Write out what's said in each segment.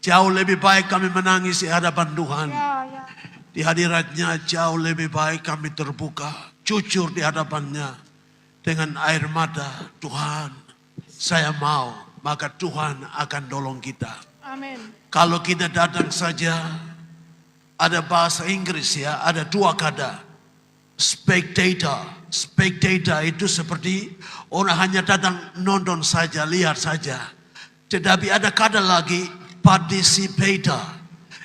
Jauh lebih baik kami menangis di hadapan Tuhan. Ya. Di hadiratnya jauh lebih baik kami terbuka, jujur di hadapannya. Dengan air mata, Tuhan, saya mau, maka Tuhan akan tolong kita. Amin. Kalau kita datang saja, ada bahasa Inggris ya, ada dua kata. Spectator. Spectator itu seperti orang hanya datang nonton saja, lihat saja. Tetapi ada kata lagi, participator.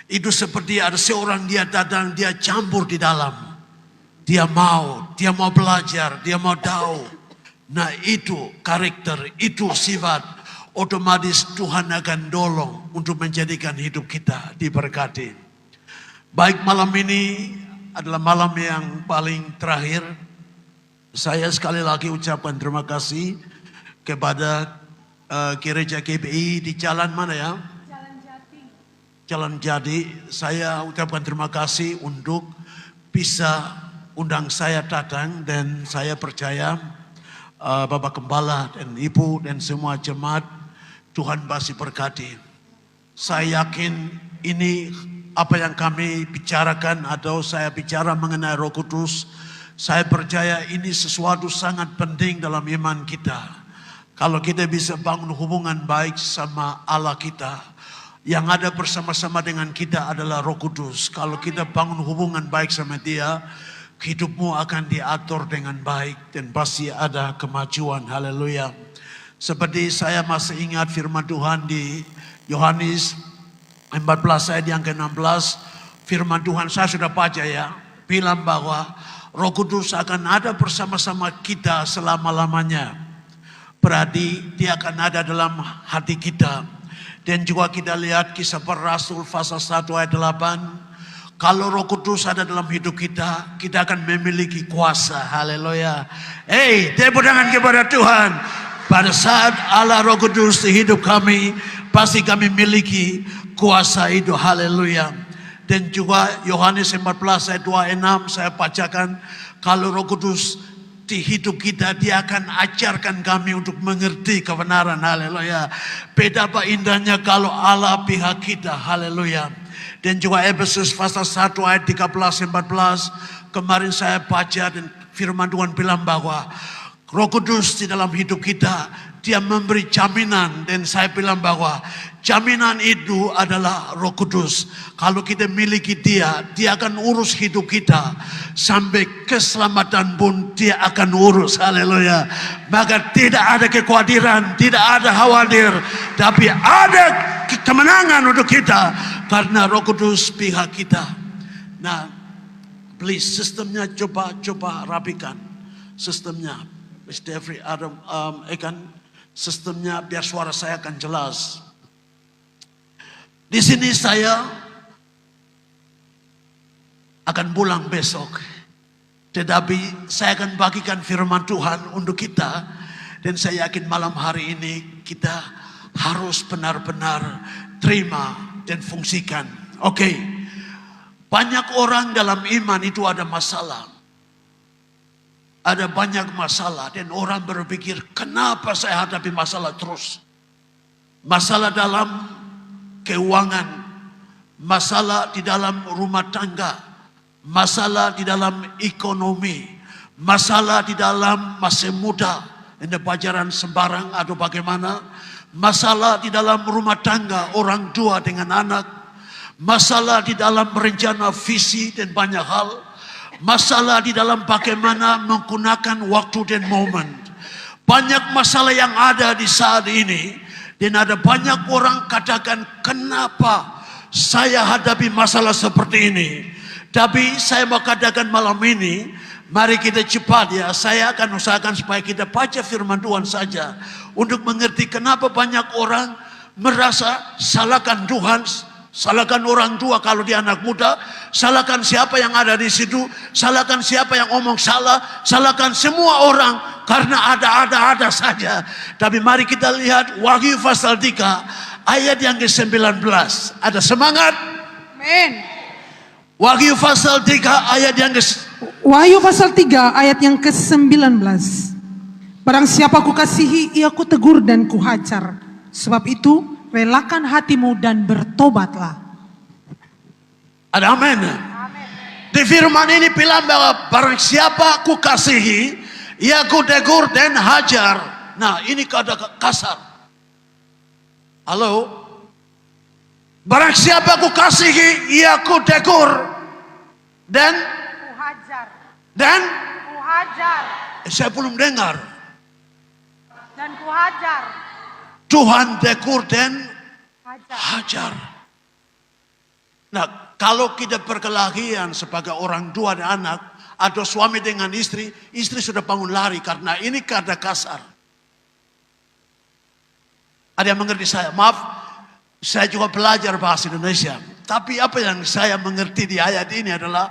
Itu seperti ada seorang dia datang, dia campur di dalam. Dia mau belajar, dia mau tahu. Nah itu karakter, itu sifat. Otomatis Tuhan akan tolong untuk menjadikan hidup kita diberkati. Baik, malam ini adalah malam yang paling terakhir. Saya sekali lagi ucapkan terima kasih kepada gereja GBI di jalan mana ya? Jalan Jati. Saya ucapkan terima kasih untuk bisa undang saya datang, dan saya percaya Bapak Gembala dan Ibu dan semua jemaat, Tuhan pasti berkati. Saya yakin ini apa yang kami bicarakan atau saya bicara mengenai Roh Kudus, saya percaya ini sesuatu sangat penting dalam iman kita. Kalau kita bisa bangun hubungan baik sama Allah kita, yang ada bersama-sama dengan kita adalah Roh Kudus. Kalau kita bangun hubungan baik sama Dia, hidupmu akan diatur dengan baik dan pasti ada kemajuan. Haleluya. Seperti saya masih ingat firman Tuhan di Yohanes 14 ayat yang ke-16. Firman Tuhan saya sudah baca ya, bilang bahwa Roh Kudus akan ada bersama-sama kita selama-lamanya. Berarti Dia akan ada dalam hati kita. Dan juga kita lihat Kisah Para Rasul pasal 1 ayat 8. Kalau Roh Kudus ada dalam hidup kita, kita akan memiliki kuasa. Haleluya. Tepuk tangan kepada Tuhan. Pada saat Allah Roh Kudus di hidup kami, pasti kami miliki kuasa itu. Haleluya. Dan juga Yohanes 14 ayat 26 saya bacakan. Kalau Roh Kudus di hidup kita, Dia akan ajarkan kami untuk mengerti kebenaran. Haleluya. Betapa indahnya kalau Allah pihak kita. Haleluya. Dan juga Efesus pasal 1 ayat 13-14. Kemarin saya baca dan firman Tuhan bilang bahwa Roh Kudus di dalam hidup kita, Dia memberi jaminan. Dan saya bilang bahwa jaminan itu adalah Roh Kudus. Kalau kita miliki Dia, Dia akan urus hidup kita. Sampai keselamatan pun Dia akan urus. Haleluya. Maka tidak ada kekhawatiran, tidak ada khawatir. Tapi ada kemenangan untuk kita. Karena Roh Kudus pihak kita. Nah, please sistemnya coba rapikan. Sistemnya. Mr. Jeffrey Adam sistemnya biar suara saya akan jelas. Di sini saya akan pulang besok. Tetapi saya akan bagikan firman Tuhan untuk kita. Dan saya yakin malam hari ini kita harus benar-benar terima dan fungsikan. Oke. Banyak orang dalam iman itu ada masalah. Ada banyak masalah dan orang berpikir, kenapa saya hadapi masalah terus? Masalah dalam keuangan, masalah di dalam rumah tangga, masalah di dalam ekonomi, masalah di dalam masa muda, ini pacaran sembarang atau bagaimana, masalah di dalam rumah tangga orang tua dengan anak, masalah di dalam rencana visi dan banyak hal. Masalah di dalam bagaimana menggunakan waktu dan momen. Banyak masalah yang ada di saat ini. Dan ada banyak orang katakan, kenapa saya hadapi masalah seperti ini. Tapi saya mau katakan malam ini, mari kita cepat ya. Saya akan usahakan supaya kita baca firman Tuhan saja. Untuk mengerti kenapa banyak orang merasa salahkan Tuhan, salahkan orang tua kalau dia anak muda, salahkan siapa yang ada di situ, salahkan siapa yang omong salah, salahkan semua orang karena ada saja. Tapi mari kita lihat Wahyu pasal 3 ayat yang ke-19. Ada semangat? Amin. Wahyu pasal 3 ayat yang Wahyu pasal 3 ayat yang ke-19. Barang siapa ku kasihi, ia ku tegur dan ku hajar. Sebab itu relakan hatimu dan bertobatlah. Ada amin. Di firman ini bilang bahwa barang siapa ku kasihi, ia ku tegur dan hajar. Nah, ini kata kasar. Halo? Barang siapa ku kasihi, ia ku tegur dan Kuhajar. dan Kuhajar. saya belum dengar. Dan kuhajar. Tuhan tegur dan Hajar. hajar. Nah, kalau kita perkelahian sebagai orang tua dan anak, atau suami dengan istri sudah bangun lari karena ini kata kasar. Ada yang mengerti saya? Maaf, saya juga belajar bahasa Indonesia. Tapi apa yang saya mengerti di ayat ini adalah,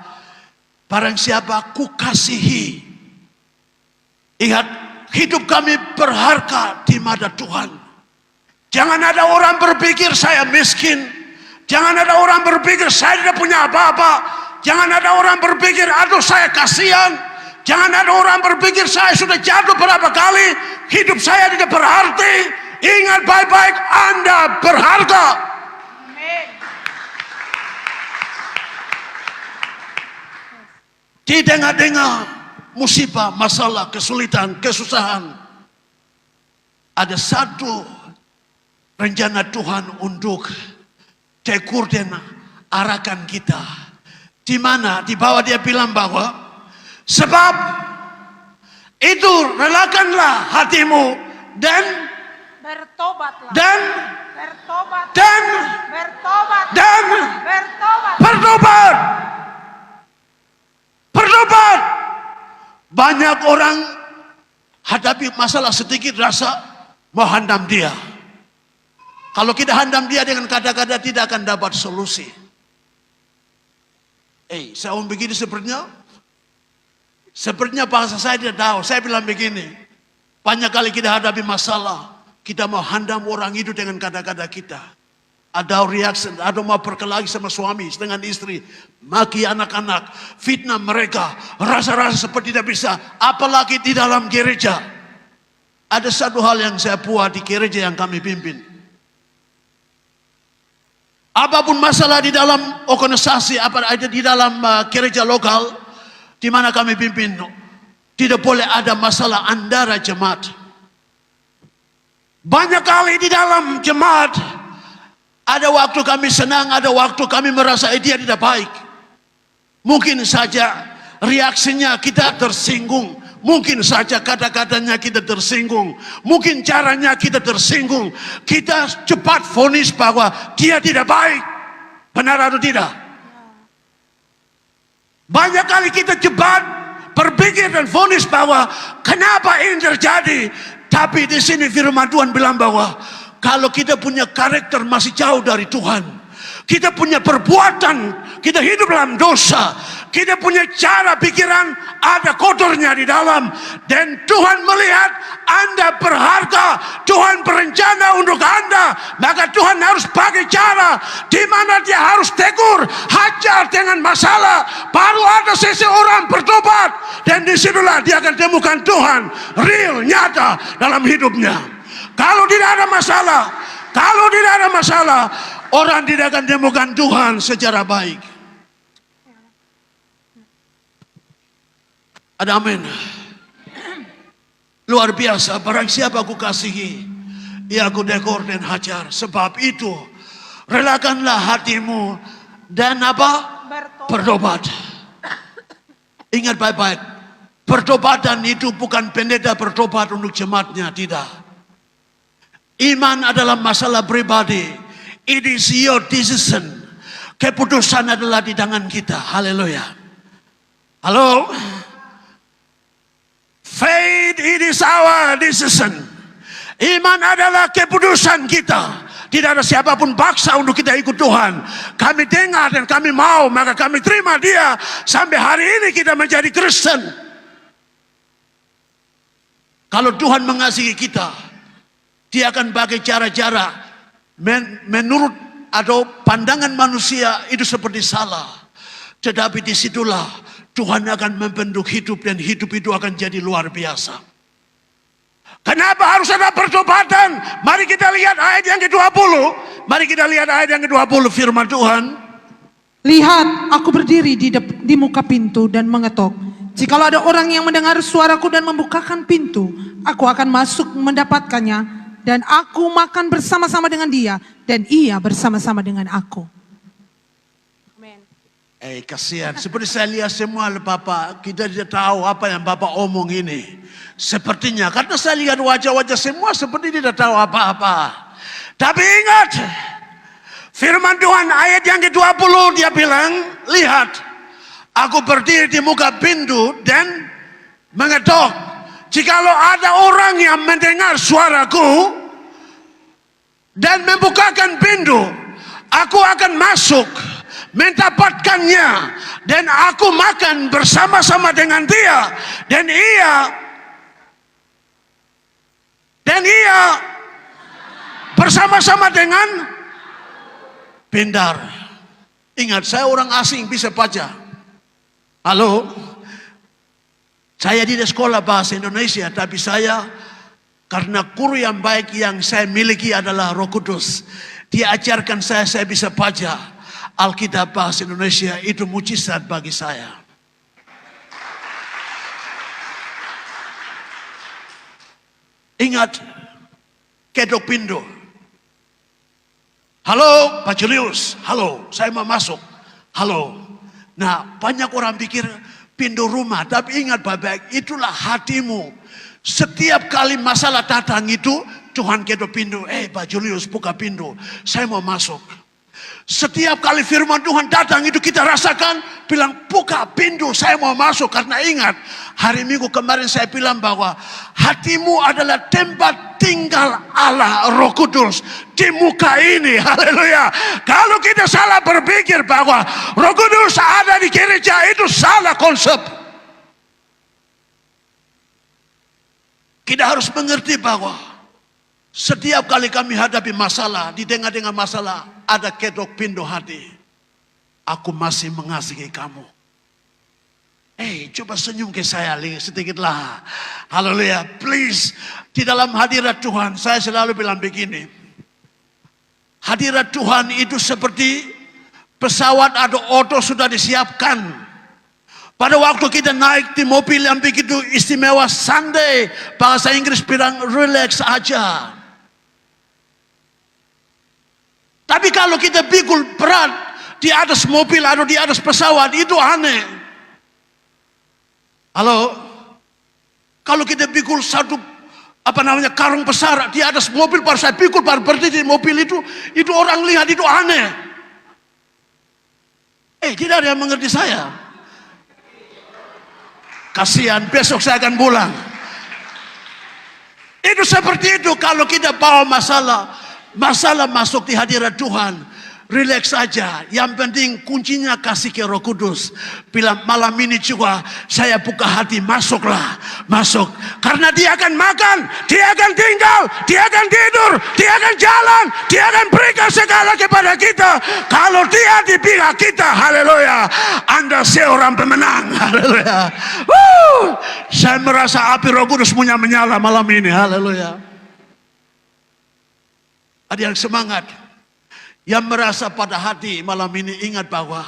barang siapa ku kasihi. Ingat, hidup kami berharga di mata Tuhan. Jangan ada orang berpikir saya miskin. Jangan ada orang berpikir saya tidak punya apa-apa. Jangan ada orang berpikir aduh saya kasihan. Jangan ada orang berpikir saya sudah jatuh berapa kali. Hidup saya tidak berarti. Ingat baik-baik, Anda berharga. Amin. Di tengah-tengah musibah, masalah, kesulitan, kesusahan, ada satu rencana Tuhan untuk tegur dan arahkan kita. Di mana di bawah dia bilang bahwa sebab itu relakanlah hatimu dan Bertobatlah. bertobat Bertobat. bertobat. Bertobat. Banyak orang hadapi masalah sedikit rasa mau handam dia. Kalau kita handam dia dengan kata-kata tidak akan dapat solusi. Saya mau begini sepertinya bahasa saya tidak tahu. Saya bilang begini, banyak kali kita hadapi masalah, kita mau handam orang itu dengan kata-kata kita. Ada reaksi, ada mau berkelahi sama suami, dengan istri, maki anak-anak, fitnah mereka, rasa-rasa seperti tidak bisa, apalagi di dalam gereja. Ada satu hal yang saya buat di gereja yang kami pimpin. Apapun masalah di dalam organisasi, apa ada di dalam gereja lokal, di mana kami pimpin, tidak boleh ada masalah antara jemaat. Banyak kali di dalam jemaat, ada waktu kami senang, ada waktu kami merasa dia tidak baik. Mungkin saja reaksinya kita tersinggung. Mungkin saja kata-katanya kita tersinggung. Mungkin caranya kita tersinggung. Kita cepat vonis bahwa dia tidak baik. Benar atau tidak? Banyak kali kita cepat berpikir dan vonis bahwa kenapa ini terjadi. Tapi di sini firman Tuhan bilang bahwa kalau kita punya karakter masih jauh dari Tuhan. Kita punya perbuatan, kita hidup dalam dosa. Kita punya cara pikiran, ada kotornya di dalam. Dan Tuhan melihat Anda berharga. Tuhan berencana untuk Anda. Maka Tuhan harus pakai cara di mana dia harus tegur, hajar dengan masalah. Baru ada seseorang bertobat. Dan disitulah dia akan temukan Tuhan real, nyata dalam hidupnya. Kalau tidak ada masalah, orang tidak akan temukan Tuhan secara baik. Ada amin. Luar biasa, barang siapa aku kasihi, ia aku tegur dan hajar. Sebab itu, relakanlah hatimu dan apa? Bertobat. Ingat baik-baik, pertobatan itu bukan pendeta bertobat untuk jemaatnya, tidak. Iman adalah masalah pribadi. It is your decision. Keputusan adalah di tangan kita. Haleluya. Halo. Faith, it is our decision. Iman adalah keputusan kita. Tidak ada siapapun paksa untuk kita ikut Tuhan. Kami dengar dan kami mau, maka kami terima dia. Sampai hari ini kita menjadi Kristen. Kalau Tuhan mengasihi kita, dia akan pakai cara-cara menurut atau pandangan manusia itu seperti salah. Tetapi disitulah Tuhan akan membentuk hidup dan hidup itu akan jadi luar biasa. Kenapa harus ada pertobatan? Mari kita lihat ayat yang ke-20. Mari kita lihat ayat yang ke-20 firman Tuhan. Lihat, aku berdiri di muka pintu dan mengetok. Jikalau ada orang yang mendengar suaraku dan membukakan pintu, aku akan masuk mendapatkannya, dan aku makan bersama-sama dengan dia, dan ia bersama-sama dengan aku. Amin. Kasihan. Seperti saya lihat semua Bapak, kita tidak tahu apa yang Bapak omong ini. Sepertinya, karena saya lihat wajah-wajah semua seperti tidak tahu apa-apa. Tapi ingat, firman Tuhan ayat yang ke-20 dia bilang, lihat, aku berdiri di muka pintu dan mengetok. Jikalau ada orang yang mendengar suaraku dan membukakan pintu, aku akan masuk, mendapatkannya, dan aku makan bersama-sama dengan dia, dan ia bersama-sama dengan Pindar. Ingat, saya orang asing bisa baca. Halo, saya tidak sekolah bahasa Indonesia, tapi saya karena guru yang baik yang saya miliki adalah Roh Kudus. Dia ajarkan saya bisa baca Alkitab bahasa Indonesia. Itu mujizat bagi saya. Ingat, kedok pintu. Halo Pak Julius, halo, saya mau masuk. Halo. Nah, banyak orang pikir pintu rumah, tapi ingat Bapak, itulah hatimu. Setiap kali masalah datang itu, Tuhan kedok pintu. Pak Julius, buka pintu, saya mau masuk. Setiap kali firman Tuhan datang itu kita rasakan, bilang buka pintu, saya mau masuk. Karena ingat, hari Minggu kemarin saya bilang bahwa hatimu adalah tempat tinggal Allah Roh Kudus di muka ini. Haleluya. Kalau kita salah berpikir bahwa Roh Kudus ada di gereja, itu salah konsep. Kita harus mengerti bahwa setiap kali kami hadapi masalah, di tengah-tengah masalah, ada kedok pintu hati. Aku masih mengasihi kamu. Coba senyum ke saya sedikitlah. Haleluya. Please, di dalam hadirat Tuhan, saya selalu bilang begini. Hadirat Tuhan itu seperti pesawat atau auto sudah disiapkan. Pada waktu kita naik di mobil yang begitu istimewa, Sunday, bahasa Inggris bilang relax aja. Tapi kalau kita pikul berat di atas mobil atau di atas pesawat, itu aneh. Halo? Kalau kita pikul satu karung besar di atas mobil, baru saya pikul, baru berdiri di mobil itu orang lihat itu aneh. Tidak ada yang mengerti saya. Kasihan, besok saya akan pulang. Itu seperti itu kalau kita bawa masalah masuk di hadirat Tuhan, relax saja. Yang penting kuncinya kasih ke Roh Kudus. Bilang malam ini juga saya buka hati, masuklah, masuk. Karena dia akan makan, dia akan tinggal, dia akan tidur, dia akan jalan, dia akan berikan segala kepada kita. Kalau dia di pihak kita, haleluya, Anda seorang pemenang, haleluya. Saya merasa api Roh Kudus menyala malam ini, haleluya. Ada yang semangat, yang merasa pada hati malam ini, ingat bahwa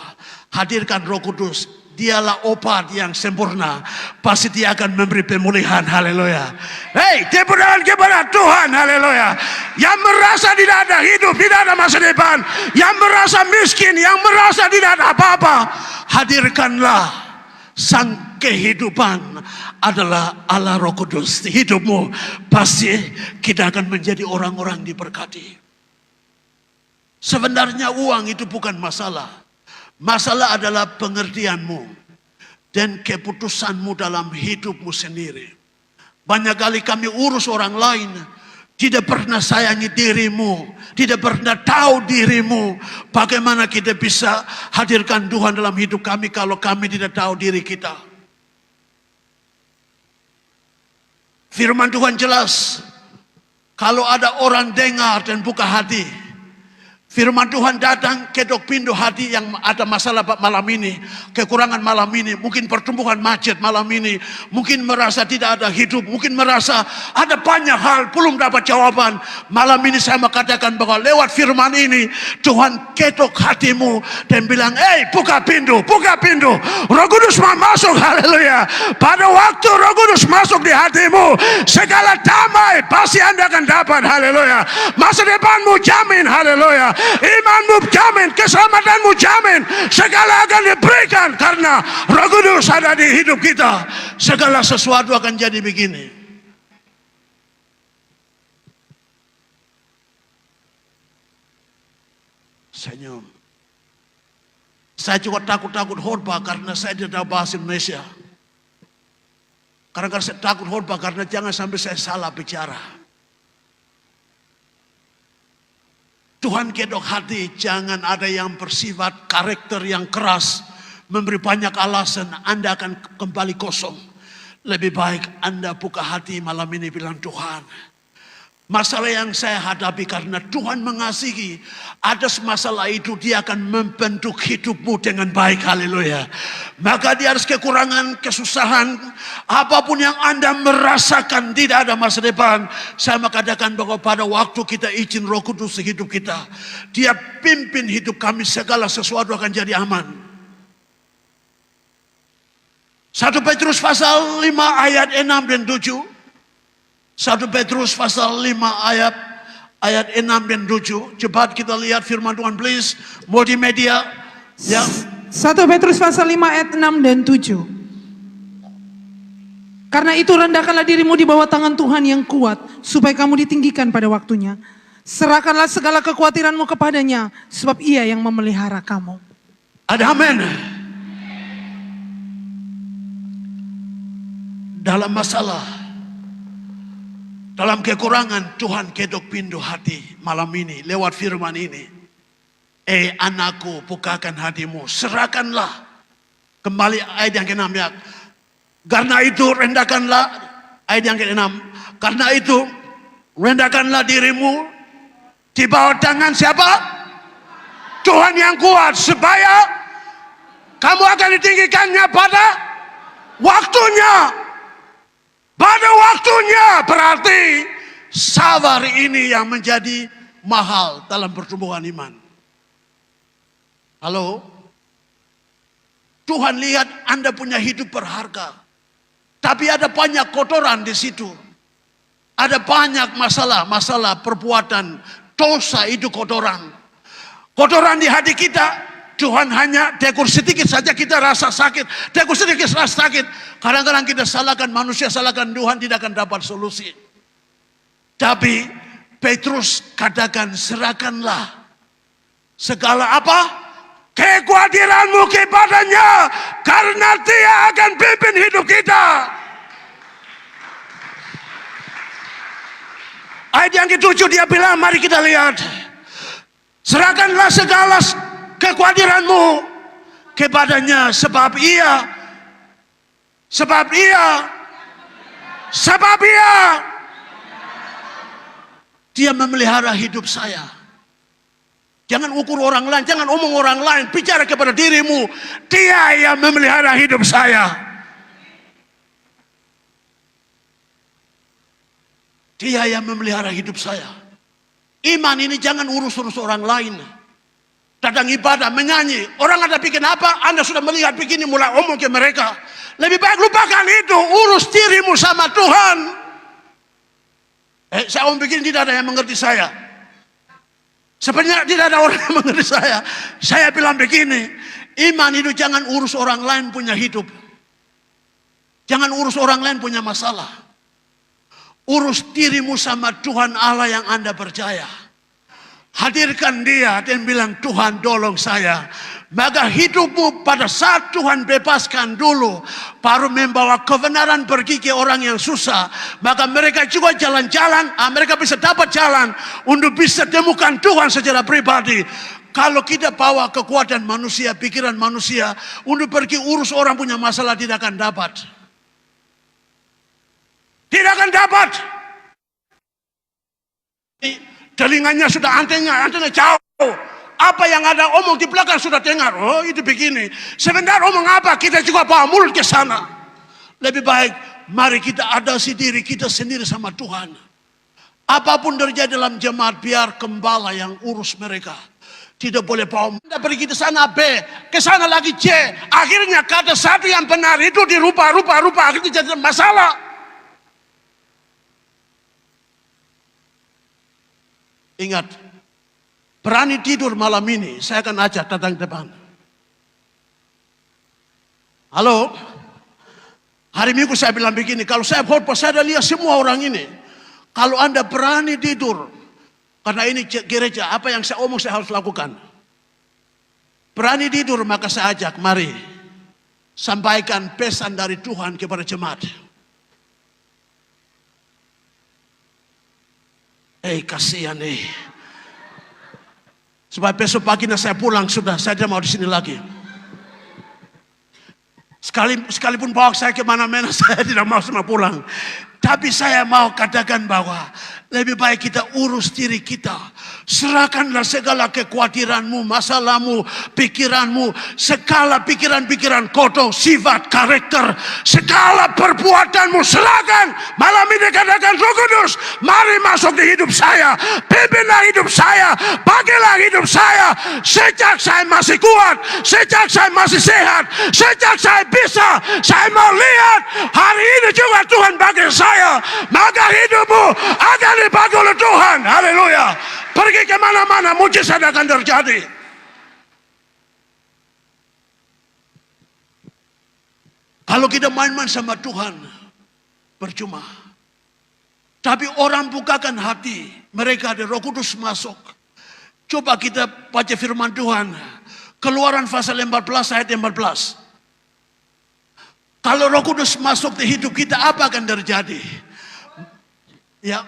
hadirkan Roh Kudus. Dialah obat yang sempurna. Pasti dia akan memberi pemulihan, haleluya. Tepuk tangan kepada Tuhan, haleluya. Yang merasa tidak ada hidup, tidak ada masa depan, yang merasa miskin, yang merasa tidak ada apa-apa, hadirkanlah sang kehidupan adalah Allah Roh Kudus di hidupmu. Pasti kita akan menjadi orang-orang diberkati. Sebenarnya uang itu bukan masalah. Masalah adalah pengertianmu dan keputusanmu dalam hidupmu sendiri. Banyak kali kami urus orang lain, tidak pernah sayangi dirimu, tidak pernah tahu dirimu. Bagaimana kita bisa hadirkan Tuhan dalam hidup kami kalau kami tidak tahu diri kita? Firman Tuhan jelas, kalau ada orang dengar dan buka hati, Firman Tuhan datang ketok pintu hati yang ada masalah malam ini, kekurangan malam ini, mungkin pertumbuhan macet malam ini, mungkin merasa tidak ada hidup, mungkin merasa ada banyak hal belum dapat jawaban. Malam ini saya mau katakan bahwa lewat firman ini Tuhan ketok hatimu dan bilang, buka pintu, buka pintu. Roh Kudus mau masuk, haleluya. Pada waktu Roh Kudus masuk di hatimu, segala damai pasti Anda akan dapat, haleluya. Masa depanmu jamin, haleluya. Imanmu jamin, keselamatanmu jamin, segala akan diberikan karena Roh Kudus ada di hidup kita. Segala sesuatu akan jadi begini. Senyum. Saya juga takut-takut khotbah karena saya tidak tahu bahasa Indonesia. Karena saya takut khotbah karena jangan sampai saya salah bicara. Tuhan kedok hati, jangan ada yang bersifat karakter yang keras, memberi banyak alasan, Anda akan kembali kosong. Lebih baik Anda buka hati malam ini bilang, Tuhan, masalah yang saya hadapi karena Tuhan mengasihi, atas masalah itu Dia akan membentuk hidupmu dengan baik, haleluya. Maka di atas kekurangan, kesusahan, apapun yang Anda merasakan tidak ada masa depan, saya mengatakan bahwa pada waktu kita izin Roh Kudus di hidup kita, Dia pimpin hidup kami, segala sesuatu akan jadi aman. 1 Petrus pasal 5 ayat 6 dan 7. 1 Petrus pasal 5 ayat 6 dan 7. Cepat kita lihat firman Tuhan, please. Multimedia. Ya. 1 Petrus pasal 5 ayat 6 dan 7. Karena itu rendahkanlah dirimu di bawah tangan Tuhan yang kuat, supaya kamu ditinggikan pada waktunya. Serahkanlah segala kekhawatiranmu kepadanya, sebab Ia yang memelihara kamu. Ada amin. Dalam masalah, dalam kekurangan, Tuhan ketok pintu hati malam ini lewat firman ini. Anakku, bukakan hatimu, serahkanlah. Kembali ayat yang ke-6 ya. Karena itu rendahkanlah, ayat yang ke-6. Karena itu rendahkanlah dirimu di bawah tangan siapa? Tuhan yang kuat, supaya kamu akan ditinggikannya pada waktunya. Pada waktunya, berarti sabar ini yang menjadi mahal dalam pertumbuhan iman. Halo? Tuhan lihat Anda punya hidup berharga. Tapi ada banyak kotoran di situ. Ada banyak masalah perbuatan, dosa itu kotoran. Kotoran di hati kita. Tuhan hanya tegur sedikit saja kita rasa sakit. Tegur sedikit rasa sakit. Kadang-kadang kita salahkan manusia, salahkan Tuhan, tidak akan dapat solusi. Tapi Petrus katakan, serahkanlah segala apa? Kekhawatiranmu kepadanya, karena Dia akan pimpin hidup kita. Ayat yang ke-7 dia bilang, mari kita lihat. Serahkanlah segala kekhawatiranmu kepadanya, sebab Dia memelihara hidup saya. Jangan ukur orang lain, jangan omong orang lain, bicara kepada dirimu, Dia yang memelihara hidup saya. Dia yang memelihara hidup saya. Iman ini jangan urus-urus orang lain. Datang ibadah, menyanyi. Orang ada bikin apa, Anda sudah melihat begini, mulai omong ke mereka. Lebih baik lupakan itu, urus dirimu sama Tuhan. Saya omong begini, tidak ada yang mengerti saya. Sebenarnya tidak ada orang yang mengerti saya. Saya bilang begini, iman itu jangan urus orang lain punya hidup. Jangan urus orang lain punya masalah. Urus dirimu sama Tuhan Allah yang Anda percaya. Hadirkan Dia dan bilang, Tuhan tolong saya. Maka hidupmu pada saat Tuhan bebaskan dulu, baru membawa kebenaran pergi ke orang yang susah. Maka mereka juga jalan-jalan, mereka bisa dapat jalan untuk bisa temukan Tuhan secara pribadi. Kalau kita bawa kekuatan manusia, pikiran manusia untuk pergi urus orang punya masalah, tidak akan dapat. Tidak akan dapat. Telinganya sudah antena jauh Apa yang ada omong di belakang sudah dengar. Oh, itu begini. Sebentar omong apa, kita juga bawa mulut ke sana. Lebih baik mari kita adasi diri kita sendiri sama Tuhan. Apapun terjadi dalam jemaat, biar gembala yang urus mereka. Tidak boleh bawa Anda pergi ke sana B, ke sana lagi C. Akhirnya kata satu yang benar itu dirubah-rubah, akhirnya jadi masalah. Ingat, berani tidur malam ini, saya akan ajak datang depan. Halo, hari Minggu saya bilang begini, kalau saya khotbah saya ada lihat semua orang ini. Kalau Anda berani tidur, karena ini gereja, apa yang saya omong saya harus lakukan. Berani tidur, maka saya ajak, mari sampaikan pesan dari Tuhan kepada jemaat. Kasihan Sebab besok paginya saya pulang sudah, saya tidak mau di sini lagi. Sekalipun bawa saya kemana-mana, saya tidak mau semua pulang. Tapi saya mau katakan bahwa lebih baik kita urus diri kita. Serahkanlah segala kekhawatiranmu, masalahmu, pikiranmu, segala pikiran-pikiran kotor, sifat, karakter, segala perbuatanmu serahkan. Malam ini katakan, Roh Kudus, mari masuk di hidup saya, pimpinlah hidup saya, pakailah hidup saya. Sejak saya masih kuat, sejak saya masih sehat, sejak saya bisa, saya mau lihat hari ini juga Tuhan pakai saya, maka hidupmu akan dipakai oleh Tuhan. Haleluya. Pergi kemana-mana, mujizat akan terjadi. Kalau kita main-main sama Tuhan, percuma. Tapi orang bukakan hati, mereka ada Roh Kudus masuk. Coba kita baca firman Tuhan, Keluaran pasal 14 ayat 14. Kalau Roh Kudus masuk di hidup kita, apa akan terjadi? Ya.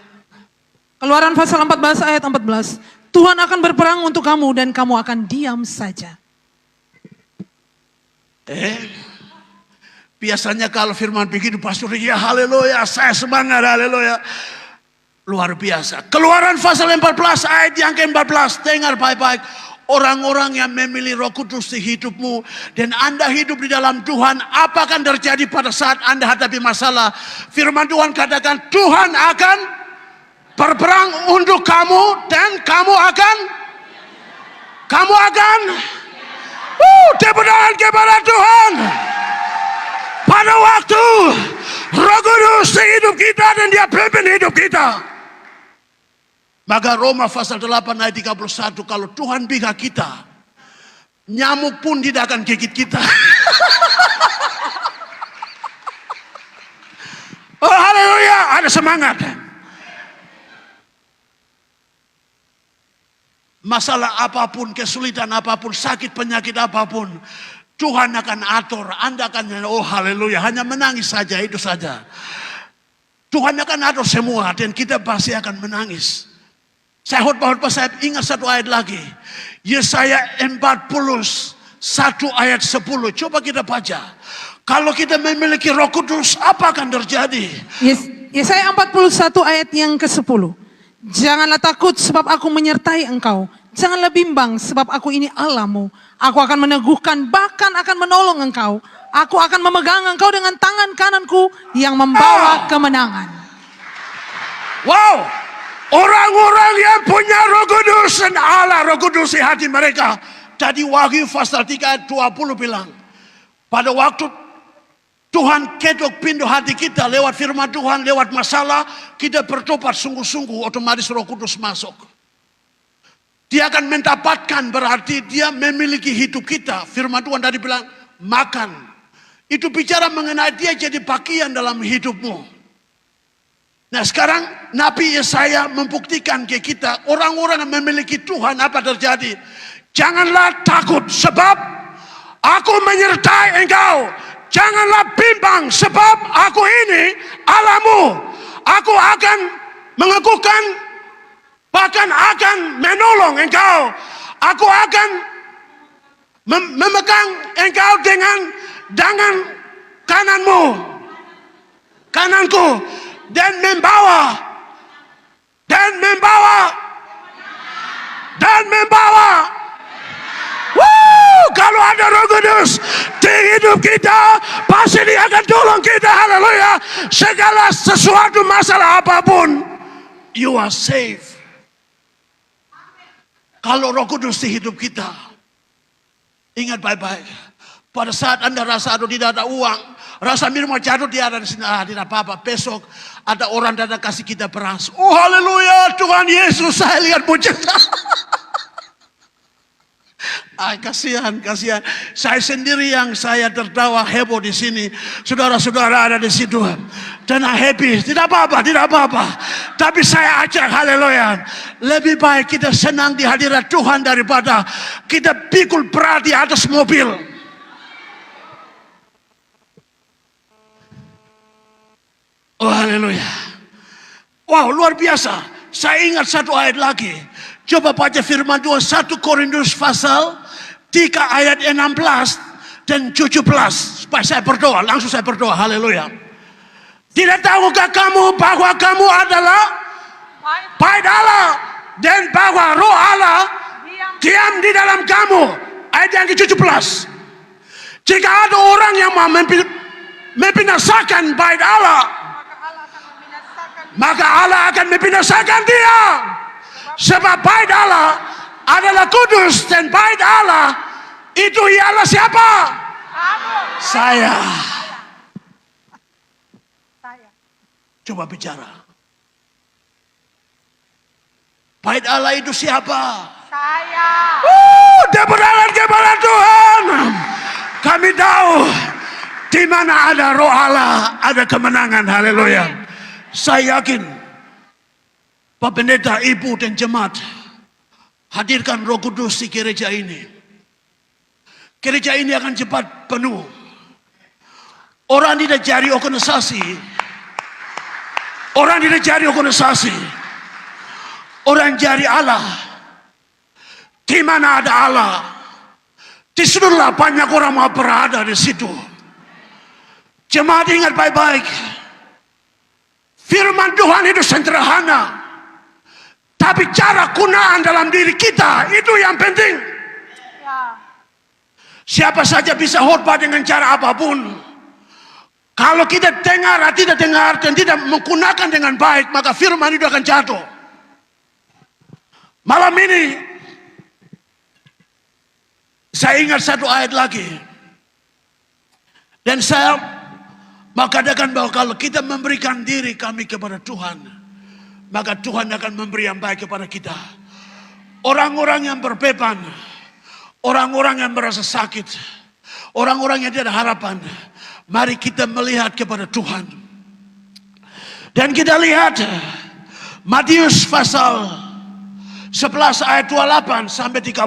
Keluaran pasal 14 ayat 14. Tuhan akan berperang untuk kamu dan kamu akan diam saja. Biasanya kalau firman begitu, pastor, ya haleluya, saya semangat, haleluya. Luar biasa. Keluaran pasal 14 ayat yang ke-14. Dengar baik-baik. Orang-orang yang memilih Roh Kudus di hidupmu dan Anda hidup di dalam Tuhan, apa akan terjadi pada saat Anda hadapi masalah? Firman Tuhan katakan, Tuhan akan berperang untuk kamu dan kamu akan tepuk tangan kepada Tuhan. Pada waktu Roh Kudus di hidup kita dan Dia pimpin hidup kita, maka Roma pasal 8 ayat 31, kalau Tuhan bina kita, nyamuk pun tidak akan gigit kita. Oh haleluya, ada semangat. Masalah apapun, kesulitan apapun, sakit penyakit apapun, Tuhan akan atur. Anda akan, oh haleluya, hanya menangis saja, itu saja. Tuhan akan atur semua dan kita pasti akan menangis. Saya saya ingat satu ayat lagi. Yesaya 41 ayat 10. Coba kita baca. Kalau kita memiliki Roh Kudus, apa akan terjadi? Yesaya 41 ayat yang ke-10. Janganlah takut sebab aku menyertai engkau. Janganlah bimbang sebab aku ini Allahmu. Aku akan meneguhkan, bahkan akan menolong engkau. Aku akan memegang engkau dengan tangan kananku yang membawa kemenangan. Wow, orang-orang yang punya Roh Kudus dan Allah Roh Kudus di hati mereka. Tadi Wahyu pasal 3 ayat 20 bilang, pada waktu Tuhan ketuk pintu hati kita lewat firman Tuhan, lewat masalah, kita bertobat sungguh-sungguh, otomatis Roh Kudus masuk. Dia akan mendapatkan, berarti dia memiliki hidup kita. Firman Tuhan tadi bilang, makan. Itu bicara mengenai dia jadi bagian dalam hidupmu. Nah sekarang Nabi Yesaya membuktikan ke kita, orang-orang yang memiliki Tuhan, apa terjadi? Janganlah takut sebab aku menyertai engkau. Janganlah bimbang sebab aku ini Allahmu. Aku akan mengukuhkan, bahkan akan menolong engkau. Aku akan memegang engkau dengan tangan kananku dan membawa dan membawa. Kalau ada Roh Kudus di hidup kita, pasti Dia akan tolong kita. Haleluya. Segala sesuatu masalah apapun, you are safe. Kalau Roh Kudus di hidup kita, ingat baik-baik. Pada saat Anda rasa aduh tidak ada uang, rasa minuman jatuh dia ada di sini, tidak apa-apa. Besok ada orang datang kasih kita beras. Oh haleluya, Tuhan Yesus, saya lihat mujizat. Kasihan. Saya sendiri yang saya tertawa heboh di sini. Saudara-saudara ada di situ. Dan happy. Tidak apa-apa. Tapi saya ajak, haleluya. Lebih baik kita senang di hadirat Tuhan daripada kita pikul berat di atas mobil. Oh haleluya. Wow, luar biasa. Saya ingat satu ayat lagi. Coba baca firman Tuhan 1 Korintus pasal 3 ayat 16 dan 17. Supaya saya berdoa, langsung saya berdoa. Haleluya. Tidak tahukah kamu bahwa kamu adalah bait Allah dan bahwa Roh Allah diam di dalam kamu. Ayat yang ke-17. Jika ada orang yang mau membinasakan bait Allah, maka Allah akan membinasakan dia. Sebab bait Allah adalah kudus dan bait Allah itu ialah siapa? Saya. Coba bicara. Bait Allah itu siapa? Saya. Tepuk tangan kepada Tuhan. Kami tahu di mana ada Roh Allah ada kemenangan. Haleluya. Saya yakin Pak Pendeta, Ibu dan Jemaat, hadirkan Roh Kudus di gereja ini. Gereja ini akan cepat penuh. Orang tidak cari organisasi. Orang cari Allah. Di mana ada Allah, di situlah banyak orang mau berada di situ. Jemaat ingat baik-baik. Firman Tuhan itu sederhana. Tapi cara gunaan dalam diri kita itu yang penting. Siapa saja bisa khotbah dengan cara apapun. Kalau kita dengar atau tidak dengar dan tidak menggunakan dengan baik, maka firman itu akan jatuh. Malam ini saya ingat satu ayat lagi. Dan saya mau katakan bahwa kalau kita memberikan diri kami kepada Tuhan, maka Tuhan akan memberi yang baik kepada kita. Orang-orang yang berbeban, orang-orang yang merasa sakit, orang-orang yang tidak ada harapan, mari kita melihat kepada Tuhan. Dan kita lihat Matius pasal 11 ayat 28 sampai 30.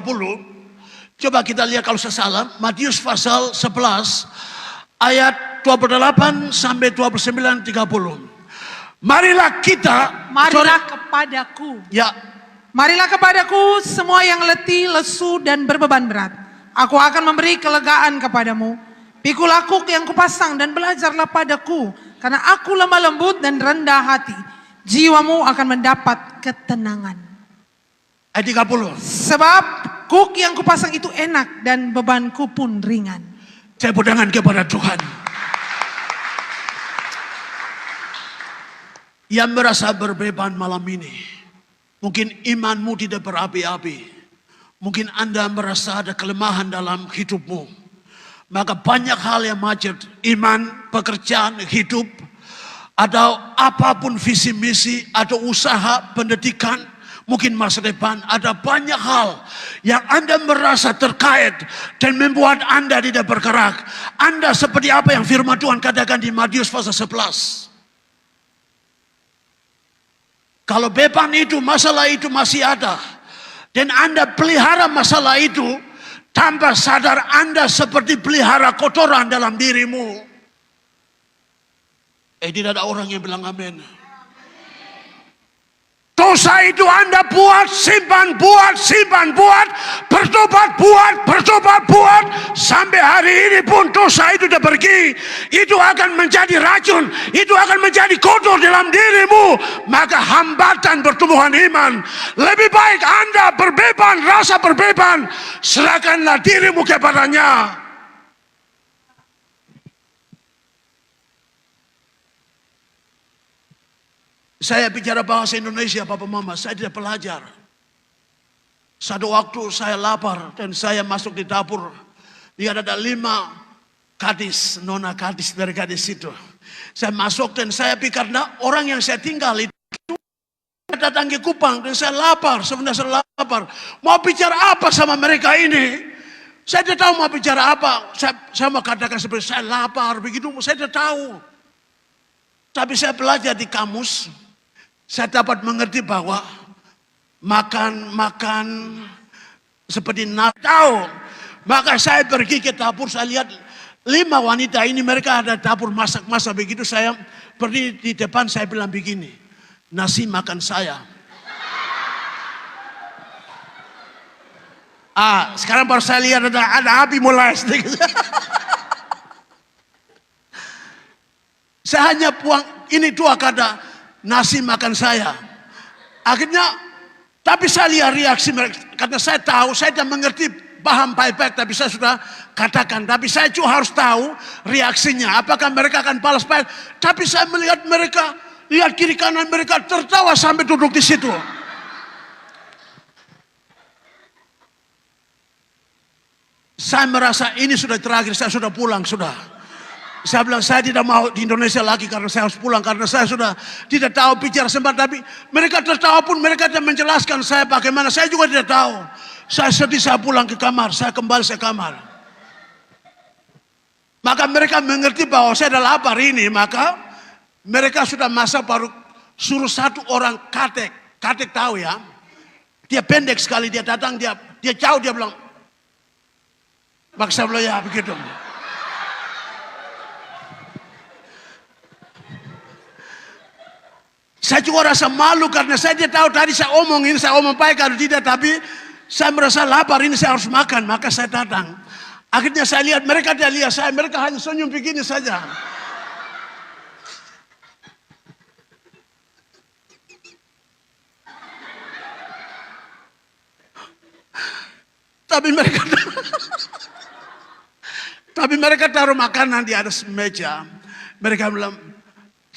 Coba kita lihat kalau saya salah. Matius pasal 11 ayat 28 sampai 29 30. Marilah kepadaku. Ya. Marilah kepadaku semua yang letih, lesu dan berbeban berat. Aku akan memberi kelegaan kepadamu. Pikul aku yang kupasang dan belajarlah padaku, karena aku lemah lembut dan rendah hati. Jiwamu akan mendapat ketenangan. Ayat 30. Sebab kuk yang kupasang itu enak dan bebanku pun ringan. Tepuk tangan kepada Tuhan. Yang merasa berbeban malam ini, mungkin imanmu tidak berapi-api, mungkin Anda merasa ada kelemahan dalam hidupmu, maka banyak hal yang macet, iman, pekerjaan, hidup, atau apapun visi misi, atau usaha, pendidikan, mungkin masa depan, ada banyak hal yang Anda merasa terkait dan membuat Anda tidak bergerak. Anda seperti apa yang firman Tuhan katakan di Matius pasal 11. Kalau beban itu, masalah itu masih ada, dan Anda pelihara masalah itu, tanpa sadar Anda seperti pelihara kotoran dalam dirimu. Tidak ada orang yang bilang amin. Dosa itu Anda buat, simpan, buat, bertobat, buat, sampai hari ini pun dosa itu sudah pergi. Itu akan menjadi racun, itu akan menjadi kotor dalam dirimu. Maka hambatan pertumbuhan iman. Lebih baik Anda berbeban, rasa berbeban, serahkanlah dirimu kepadanya. Saya bicara bahasa Indonesia, Papa Mama, saya tidak pelajar. Satu waktu saya lapar dan saya masuk di dapur. Lihat ada 5 gadis, nona gadis dari gadis itu. Saya masuk dan saya pikir karena orang yang saya tinggal itu datang ke Kupang dan saya lapar, sebenarnya saya lapar. Mau bicara apa sama mereka ini? Saya tidak tahu mau bicara apa. Saya mau katakan seperti saya lapar, begitu saya tidak tahu. Tapi saya belajar di kamus. Saya dapat mengerti bahwa makan seperti tahu. Maka saya pergi ke dapur, saya lihat 5 wanita ini, mereka ada dapur masak-masak begitu. Saya pergi di depan, saya bilang begini, nasi makan saya. Sekarang baru saya lihat ada api mulai sedikit. Saya hanya buang ini 2 kata, nasi makan saya. Akhirnya, tapi saya lihat reaksi mereka. Karena saya tahu, saya tidak mengerti paham baik-baik. Tapi saya sudah katakan. Tapi saya juga harus tahu reaksinya. Apakah mereka akan balas baik. Tapi saya melihat mereka, lihat kiri kanan mereka tertawa sampai duduk di situ. Saya merasa ini sudah terakhir, saya sudah pulang, sudah. Saya bilang saya tidak mau di Indonesia lagi karena saya harus pulang. Karena saya sudah tidak tahu bicara sempat. Tapi mereka tertawa pun mereka tidak menjelaskan saya bagaimana. Saya juga tidak tahu. Saya sedih, saya pulang ke kamar. Saya kembali ke kamar. Maka mereka mengerti bahwa saya adalah lapar ini. Maka mereka sudah masak baru suruh 1 orang katek. Katek tahu ya. Dia pendek sekali. Dia datang, dia jauh, dia bilang. Maka saya bilang ya begitu. Saya juga rasa malu karena saya tidak tahu tadi saya omong baik atau tidak. Tapi saya merasa lapar ini saya harus makan. Maka saya datang. Akhirnya saya lihat mereka tidak lihat saya. Mereka hanya senyum begini saja. Tapi mereka taruh makanan di atas meja. Mereka bilang,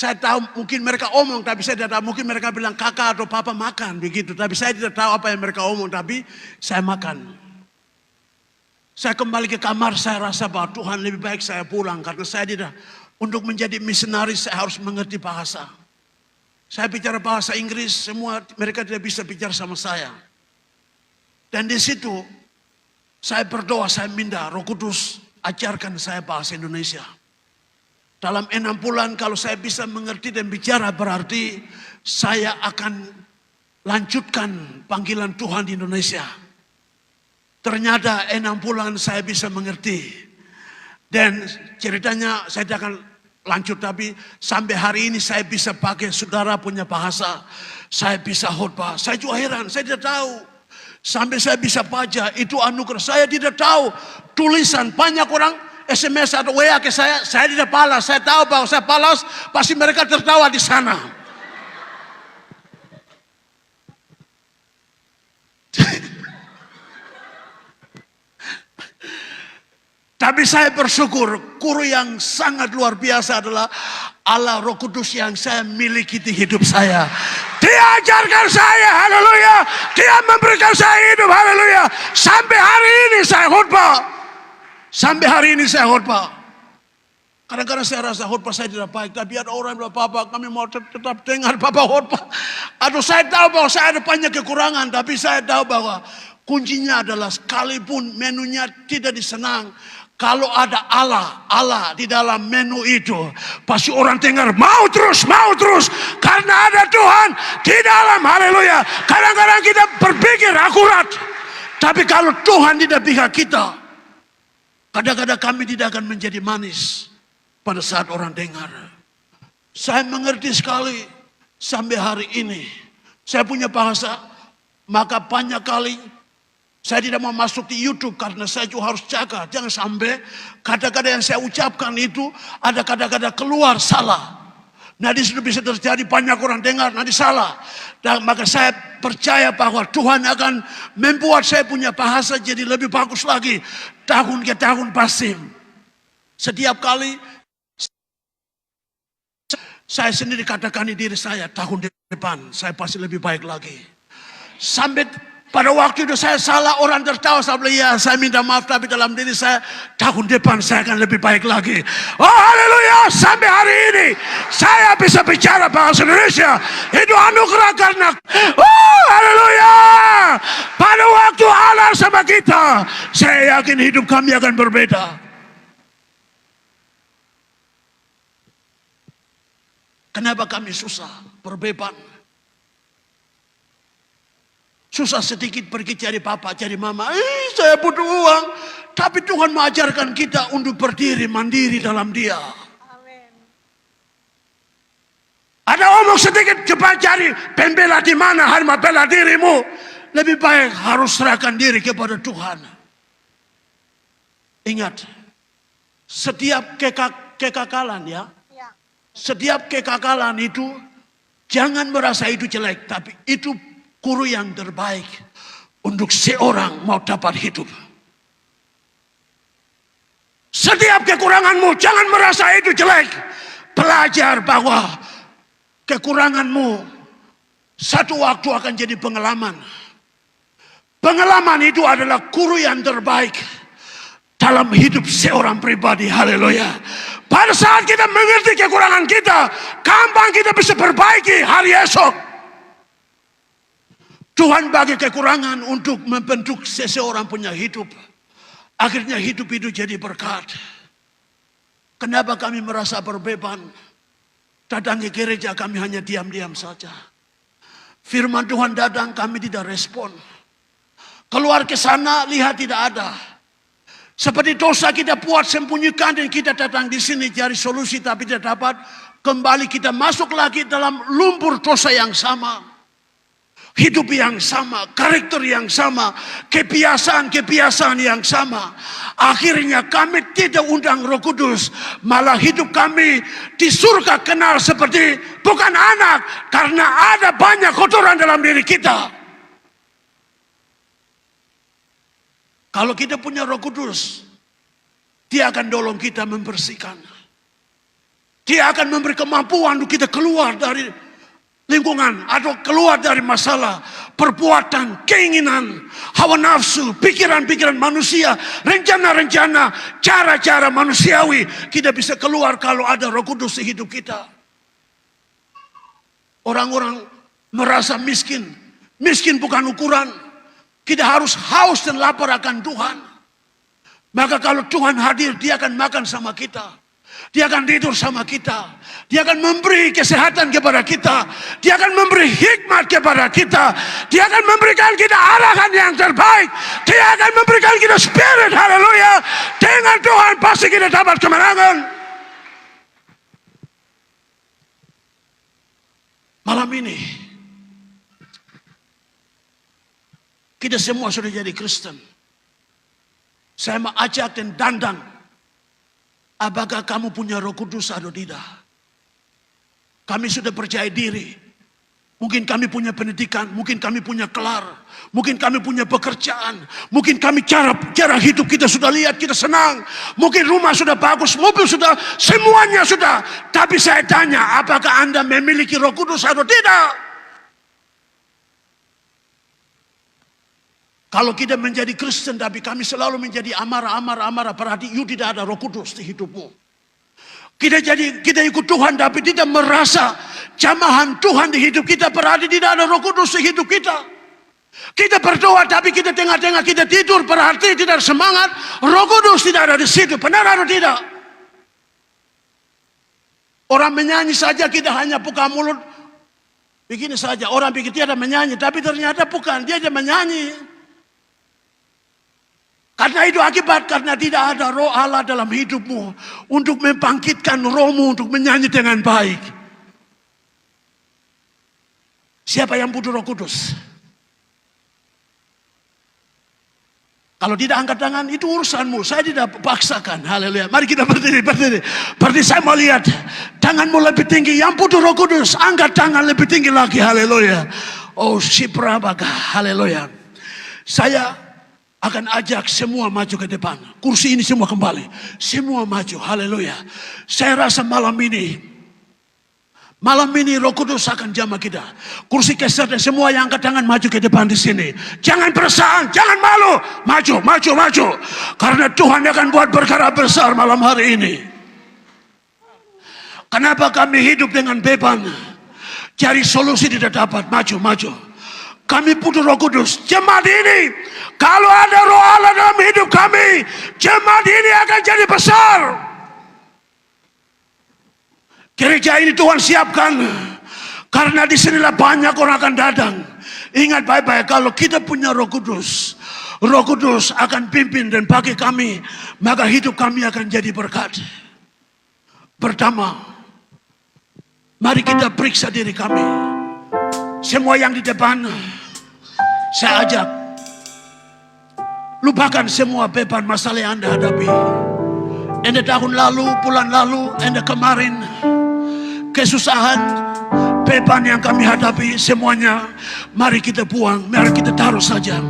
saya tahu mungkin mereka omong, tapi saya tidak tahu. Mungkin mereka bilang kakak atau papa makan begitu. Tapi saya tidak tahu apa yang mereka omong, tapi saya makan. Saya kembali ke kamar, saya rasa bahwa Tuhan lebih baik saya pulang. Karena saya tidak, untuk menjadi misionaris saya harus mengerti bahasa. Saya bicara bahasa Inggris, semua mereka tidak bisa bicara sama saya. Dan di situ, saya berdoa, saya minta Roh Kudus ajarkan saya bahasa Indonesia. Dalam 6 bulan kalau saya bisa mengerti dan bicara berarti saya akan lanjutkan panggilan Tuhan di Indonesia. Ternyata 6 bulan saya bisa mengerti. Dan ceritanya saya tidak akan lanjut tapi sampai hari ini saya bisa pakai saudara punya bahasa. Saya bisa khotbah. Saya juga heran, saya tidak tahu. Sampai saya bisa baca itu anugerah. Saya tidak tahu tulisan banyak orang SMS atau WA ke saya tidak balas. Saya tahu bahwa saya balas, pasti mereka tertawa di sana. Tapi saya bersyukur, guru yang sangat luar biasa adalah Allah Roh Kudus yang saya miliki di hidup saya. Dia ajarkan saya, haleluya. Dia memberikan saya hidup, haleluya. Sampai hari ini saya khotbah. Kadang-kadang saya rasa khotbah saya tidak baik. Tapi ada orang yang bilang, Papa kami mau tetap dengar Papa khotbah. Atau saya tahu bahwa saya ada banyak kekurangan. Tapi saya tahu bahwa kuncinya adalah sekalipun menunya tidak disenang. Kalau ada Allah di dalam menu itu. Pasti orang dengar mau terus. Karena ada Tuhan di dalam, haleluya. Kadang-kadang kita berpikir akurat. Tapi kalau Tuhan tidak pihak kita. Kadang-kadang kami tidak akan menjadi manis pada saat orang dengar. Saya mengerti sekali sampai hari ini. Saya punya bahasa, maka banyak kali saya tidak mau masuk di YouTube karena saya juga harus jaga. Jangan sampai kata-kata yang saya ucapkan itu ada kata-kata keluar salah. Nah di situ bisa terjadi banyak orang dengar nanti salah. Dan maka saya percaya bahwa Tuhan akan membuat saya punya bahasa jadi lebih bagus lagi. Tahun ke tahun pasti. Setiap kali saya sendiri katakan di diri saya, tahun depan saya pasti lebih baik lagi. Sampai pada waktu itu saya salah, orang tertawa, saya bilang, ya saya minta maaf, tapi dalam diri saya, tahun depan saya akan lebih baik lagi. Oh haleluya, sampai hari ini, saya bisa bicara bahasa Indonesia, itu anugerah karena, oh haleluya, pada waktu Allah sama kita, saya yakin hidup kami akan berbeda. Kenapa kami susah, berbeban? Susah sedikit pergi cari papa, cari mama. Saya butuh uang. Tapi Tuhan mengajarkan kita untuk berdiri mandiri dalam Dia. Amin. Ada omong sedikit, coba cari pembela di mana, harus bela dirimu. Lebih baik harus serahkan diri kepada Tuhan. Ingat, setiap kekakalan ya, Ya. setiap kekakalan itu jangan merasa itu jelek, tapi itu guru yang terbaik untuk seorang mau dapat hidup. Setiap kekuranganmu jangan merasa itu jelek. Belajar bahwa kekuranganmu satu waktu akan jadi pengalaman. Pengalaman itu adalah guru yang terbaik dalam hidup seorang pribadi. Haleluya. Pada saat kita mengerti kekurangan kita, gampang kita bisa perbaiki hari esok. Tuhan bagi kekurangan untuk membentuk seseorang punya hidup. Akhirnya hidup itu jadi berkat. Kenapa kami merasa berbeban? Datang ke gereja kami hanya diam-diam saja. Firman Tuhan datang kami tidak respon. Keluar ke sana lihat tidak ada. Seperti dosa kita buat sembunyikan dan kita datang di sini cari solusi tapi tidak dapat. Kembali kita masuk lagi dalam lumpur dosa yang sama. Hidup yang sama, karakter yang sama, kebiasaan-kebiasaan yang sama. Akhirnya kami tidak undang Roh Kudus, malah hidup kami di surga kenal seperti bukan anak, karena ada banyak kotoran dalam diri kita. Kalau kita punya Roh Kudus, Dia akan tolong kita membersihkan. Dia akan memberi kemampuan untuk kita keluar dari lingkungan atau keluar dari masalah, perbuatan, keinginan, hawa nafsu, pikiran-pikiran manusia, rencana-rencana, cara-cara manusiawi. Kita bisa keluar kalau ada Roh Kudus di hidup kita. Orang-orang merasa miskin. Miskin bukan ukuran. Kita harus haus dan lapar akan Tuhan. Maka kalau Tuhan hadir, Dia akan makan sama kita. Dia akan tidur sama kita. Dia akan memberi kesehatan kepada kita. Dia akan memberi hikmat kepada kita. Dia akan memberikan kita arahan yang terbaik. Dia akan memberikan kita spirit. Haleluya. Dengan Tuhan pasti kita dapat kemenangan. Malam ini kita semua sudah jadi Kristen. Saya mau ajak dan dandang. Apakah kamu punya Roh Kudus atau tidak? Kami sudah percaya diri. Mungkin kami punya pendidikan, mungkin kami punya kelar, mungkin kami punya pekerjaan, mungkin kami cara hidup kita sudah lihat, kita senang. Mungkin rumah sudah bagus, mobil sudah, semuanya sudah. Tapi saya tanya, apakah Anda memiliki Roh Kudus atau tidak? Kalau kita menjadi Kristen tapi kami selalu menjadi amarah, berarti you tidak ada Roh Kudus di hidupmu. Kita ikut Tuhan tapi tidak merasa jamahan Tuhan di hidup kita, berarti tidak ada Roh Kudus di hidup kita. Kita berdoa tapi kita tengah-tengah kita tidur, berarti tidak semangat. Roh Kudus tidak ada di situ. Benar atau tidak? Orang menyanyi saja kita hanya buka mulut begini saja. Orang pikir dia ada menyanyi, tapi ternyata bukan, dia ada menyanyi. Karena itu akibat karena tidak ada Roh Allah dalam hidupmu untuk membangkitkan rohmu untuk menyanyi dengan baik. Siapa yang butuh Roh Kudus? Kalau tidak angkat tangan, itu urusanmu. Saya tidak paksakan. Haleluya. Mari kita berdiri. Berarti saya mau lihat tanganmu lebih tinggi. Yang butuh Roh Kudus, angkat tangan lebih tinggi lagi. Haleluya. Oh, Shiprabaka. Haleluya. Saya akan ajak semua maju ke depan. Kursi ini semua kembali. Semua maju. Haleluya. Saya rasa malam ini Roh Kudus akan jamah kita. Kursi keser dan semua yang angkat tangan maju ke depan di sini. Jangan perasaan, jangan malu. Maju. Karena Tuhan akan buat perkara besar malam hari ini. Kenapa kami hidup dengan beban? Cari solusi tidak dapat. Maju. Kami butuh Roh Kudus. Jemaat ini, kalau ada Roh Allah dalam hidup kami, jemaat ini akan jadi besar. Gereja ini Tuhan siapkan, karena disinilah banyak orang akan datang. Ingat baik-baik, kalau kita punya Roh Kudus akan pimpin dan pakai kami, maka hidup kami akan jadi berkat. Pertama, mari kita periksa diri kami. Semua yang di depan, saya ajak, lupakan semua beban masalah yang Anda hadapi. Anda tahun lalu, bulan lalu, Anda kemarin, kesusahan, beban yang kami hadapi, semuanya mari kita buang, mari kita taruh saja.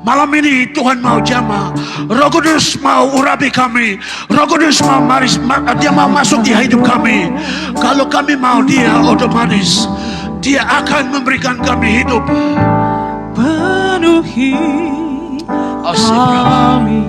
Malam ini Tuhan mau jamah. Roh Kudus mau urapi kami. Roh Kudus dia mau masuk di hidup kami. Kalau kami mau, dia otomatis dia akan memberikan kami hidup. Penuhi kami